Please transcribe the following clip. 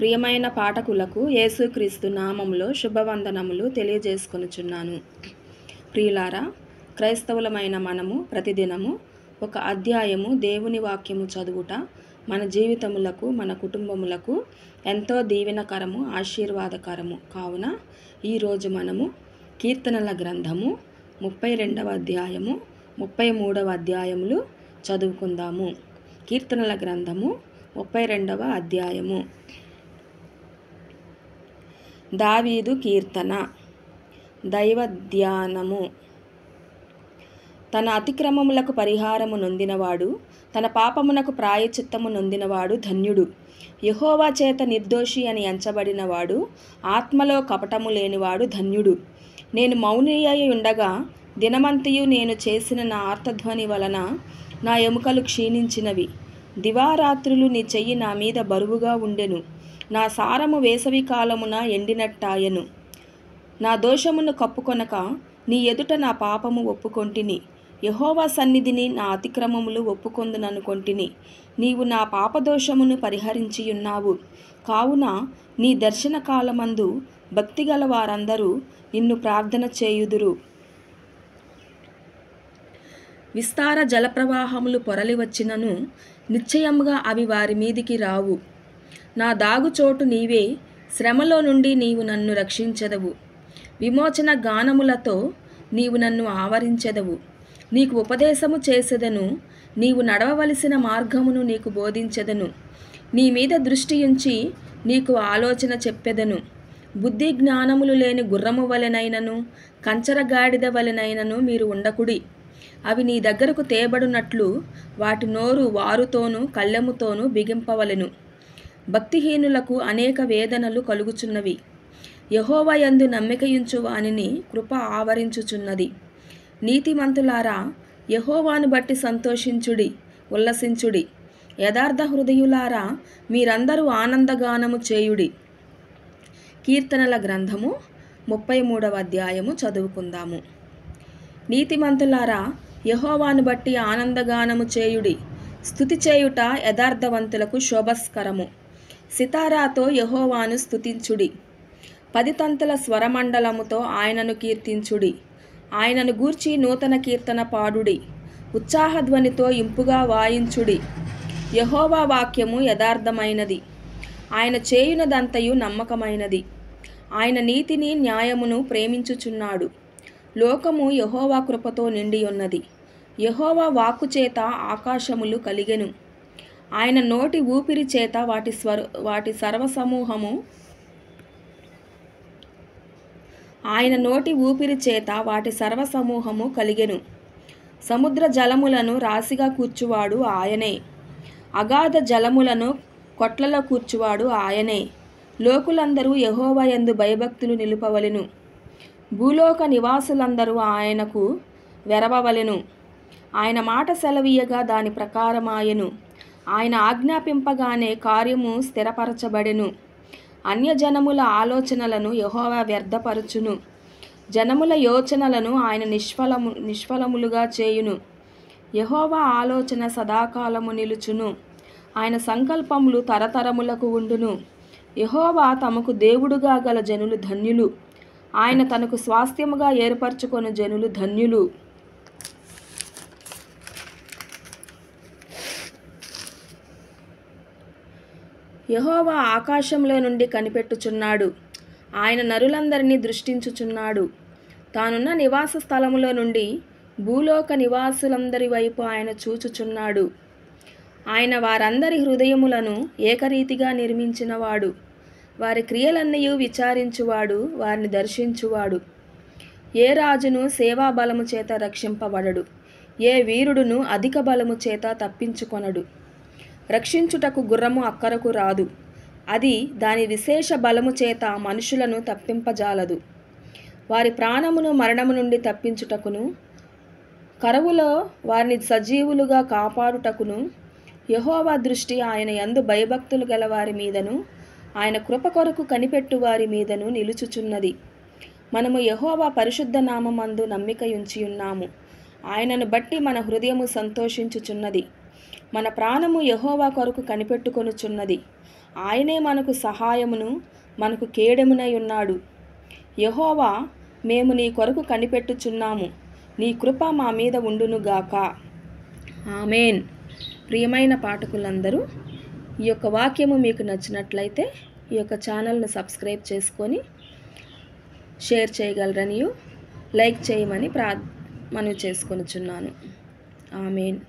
ప్రియమైన పాఠకులకు యేసుక్రీస్తు నామములో శుభవందనములు తెలియజేసుకొనుచున్నాను. ప్రియులారా, క్రైస్తవులమైన మనము ప్రతిదినము ఒక అధ్యాయము దేవుని వాక్యము చదువుట మన జీవితములకు, మన కుటుంబములకు ఎంతో దీవెనకరము, ఆశీర్వాదకరము. కావున ఈరోజు మనము కీర్తనల గ్రంథము 32వ అధ్యాయము, 33వ అధ్యాయములు చదువుకుందాము. కీర్తనల గ్రంథము 32వ అధ్యాయము. దావీదు కీర్తన. దైవ ధ్యానము. తన అతిక్రమములకు పరిహారము నొందినవాడు, తన పాపమునకు ప్రాయచిత్తము నొందినవాడు ధన్యుడు. యెహోవా చేత నిర్దోషి అని ఎంచబడినవాడు, ఆత్మలో కపటము లేనివాడు ధన్యుడు. నేను మౌని అయి ఉండగా దినమంతయు నేను చేసిన నా ఆర్తధ్వని వలన నా ఎముకలు క్షీణించినవి. దివారాత్రులు నీ చెయ్యి నా మీద బరువుగా ఉండెను. నా సారము వేసవి కాలమున ఎండినట్టాయెను. నా దోషమును కప్పుకొనక నీ ఎదుట నా పాపము ఒప్పుకొంటిని. యెహోవా సన్నిధిని నా అతిక్రమములు ఒప్పుకొందుననుకొంటిని. నీవు నా పాపదోషమును పరిహరించియున్నావు. కావున నీ దర్శన కాలమందు భక్తిగల వారందరూ నిన్ను ప్రార్థన చేయుదురు. విస్తార జలప్రవాహములు పొరలి వచ్చినను నిశ్చయముగా అవి వారి మీదికి రావు. నా దాగుచోటు నీవే, శ్రమలో నుండి నీవు నన్ను రక్షించెదవు. విమోచన గానములతో నీవు నన్ను ఆవరించెదవు. నీకు ఉపదేశము చేసెదను, నీవు నడవవలసిన మార్గమును నీకు బోధించెదను. నీ మీద దృష్టి ఉంచి నీకు ఆలోచన చెప్పెదను. బుద్ధి జ్ఞానములు లేని గుర్రము వలెనైనను, కంచరగాడిద వలెనైనను మీరు ఉండకుడి. అవి నీ దగ్గరకు తేబడునట్లు వాటి నోరు వారుతోనూ కళ్ళెముతోనూ బిగింపవలెను. భక్తిహీనులకు అనేక వేదనలు కలుగుచున్నవి. యెహోవా యందు నమ్మికయుంచు వానిని కృప ఆవరించుచున్నది. నీతిమంతులారా, యెహోవాను బట్టి సంతోషించుడి, ఉల్లసించుడి. యథార్థ హృదయులారా, మీరందరూ ఆనందగానము చేయుడి. కీర్తనల గ్రంథము 33వ అధ్యాయము చదువుకుందాము. నీతిమంతులారా, యెహోవాను బట్టి ఆనందగానము చేయుడి. స్తుతి చేయుట యథార్థవంతులకు శోభస్కరము. సితారాతో యెహోవాను స్తుతించుడి. 10 తంతుల స్వరమండలముతో ఆయనను కీర్తించుడి. ఆయనను గూర్చి నూతన కీర్తన పాడుడి. ఉత్సాహధ్వనితో ఇంపుగా వాయించుడి. యెహోవా వాక్యము యథార్థమైనది. ఆయన చేయునదంతయు నమ్మకమైనది. ఆయన నీతిని న్యాయమును ప్రేమించుచున్నాడు. లోకము యెహోవా కృపతో నిండియున్నది. యెహోవా వాక్కు చేత ఆకాశములు కలిగెను. ఆయన నోటి ఊపిరి చేత వాటి సర్వసమూహము ఆయన నోటి ఊపిరి చేత వాటి సర్వసమూహము కలిగెను. సముద్ర జలములను రాశిగా కూర్చువాడు ఆయనే. అగాధ జలములను కొట్లలో కూర్చువాడు ఆయనే. లోకులందరూ యెహోవా యందు భయభక్తులు నిలుపవలెను. భూలోక నివాసులందరూ ఆయనకు వెరవవలెను. ఆయన మాట సెలవీయగా దాని ప్రకారమాయెను. ఆయన ఆజ్ఞాపింపగానే కార్యము స్థిరపరచబడెను. అన్యజనముల ఆలోచనలను యెహోవా వ్యర్థపరచును. జనముల యోచనలను ఆయన నిష్ఫలములుగా చేయును. యెహోవా ఆలోచన సదాకాలము నిలుచును. ఆయన సంకల్పములు తరతరములకు ఉండును. యెహోవా తమకు దేవుడుగా గల జనులు ధన్యులు. ఆయన తనకు స్వాస్థ్యముగా ఏర్పరచుకొను జనులు ధన్యులు. యెహోవా ఆకాశంలో నుండి కనిపెట్టుచున్నాడు. ఆయన నరులందరినీ దృష్టించుచున్నాడు. తానున్న నివాస స్థలములో నుండి భూలోక నివాసులందరి వైపు ఆయన చూచుచున్నాడు. ఆయన వారందరి హృదయములను ఏకరీతిగా నిర్మించినవాడు. వారి క్రియలన్నయూ విచారించువాడు, వారిని దర్శించువాడు. ఏ రాజును సేవా బలము చేత రక్షింపబడడు. ఏ వీరుడును అధిక బలము చేత తప్పించుకొనడు. రక్షించుటకు గుర్రము అక్కరకు రాదు. అది దాని విశేష బలము చేత మనుషులను తప్పింపజాలదు. వారి ప్రాణమును మరణము నుండి తప్పించుటకును, కరువులో వారిని సజీవులుగా కాపాడుటకును యెహోవా దృష్టి ఆయన యందు భయభక్తులు గల వారి మీదను, ఆయన కృప కొరకు కనిపెట్టు వారి మీదను నిలుచుచున్నది. మనము యెహోవా పరిశుద్ధ నామమందు నమ్మికయుంచియున్నాము. ఆయనను బట్టి మన హృదయము సంతోషించుచున్నది. మన ప్రాణము యెహోవా కొరకు కనిపెట్టుకొనుచున్నది. ఆయనే మనకు సహాయమును మనకు కేడెమునై ఉన్నాడు. యెహోవా, మేము నీ కొరకు కనిపెట్టుచున్నాము, నీ కృప మా మీద ఉండునుగాక. ఆమేన్. ప్రియమైన పాఠకులందరూ, ఈ యొక్క వాక్యము మీకు నచ్చినట్లయితే ఈ యొక్క ఛానల్ను సబ్స్క్రైబ్ చేసుకొని షేర్ చేయగలరని, లైక్ చేయమని మనవి చేసుకొనుచున్నాను. ఆమేన్.